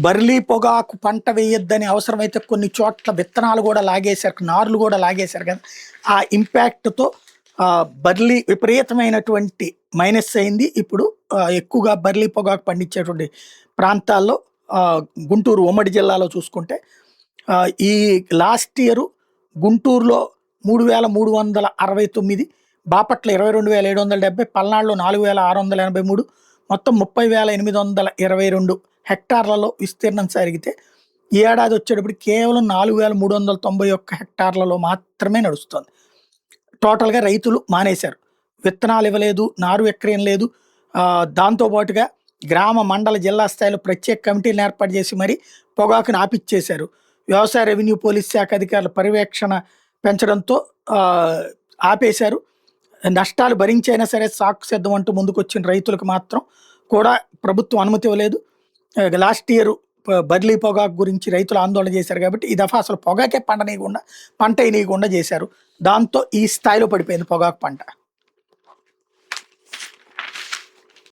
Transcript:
Burley పొగాకు పంట వేయొద్దని అవసరమైతే కొన్ని చోట్ల విత్తనాలు కూడా లాగేశారు, నార్లు కూడా లాగేశారు కదా. ఆ ఇంపాక్ట్తో బర్లీ విపరీతమైనటువంటి మైనస్ అయింది. ఇప్పుడు ఎక్కువగా బర్లీ పొగాకు పండించేటువంటి ప్రాంతాల్లో గుంటూరు ఉమ్మడి జిల్లాలో చూసుకుంటే ఈ లాస్ట్ ఇయర్ గుంటూరులో 3,369, బాపట్ల 22,770, పల్నాడులో 4,683, మొత్తం 30,822 హెక్టార్లలో విస్తీర్ణం సాగితే ఈ ఏడాది వచ్చేటప్పుడు కేవలం 4,391 హెక్టార్లలో మాత్రమే నడుస్తుంది. టోటల్గా రైతులు మానేశారు, విత్తనాలు ఇవ్వలేదు, నారు ఎక్కరేం లేదు. దాంతోపాటుగా గ్రామ మండల జిల్లా స్థాయిలో ప్రత్యేక కమిటీలను ఏర్పాటు చేసి మరి పొగాకుని ఆపిచ్చేశారు. వ్యవసాయ రెవెన్యూ పోలీస్ శాఖ అధికారుల పర్యవేక్షణ పెంచడంతో ఆపేశారు. నష్టాలు భరించైనా సరే సాకు సిద్ధం అంటూ ముందుకొచ్చిన రైతులకు మాత్రం కూడా ప్రభుత్వం అనుమతి ఇవ్వలేదు. లాస్ట్ ఇయర్ బర్లీ పొగాకు గురించి రైతులు ఆందోళన చేశారు కాబట్టి ఈ దఫా అసలు పొగాకే పంట వేయనీయకుండా చేశారు. దాంతో ఈ స్థాయిలో పడిపోయింది పొగాకు పంట.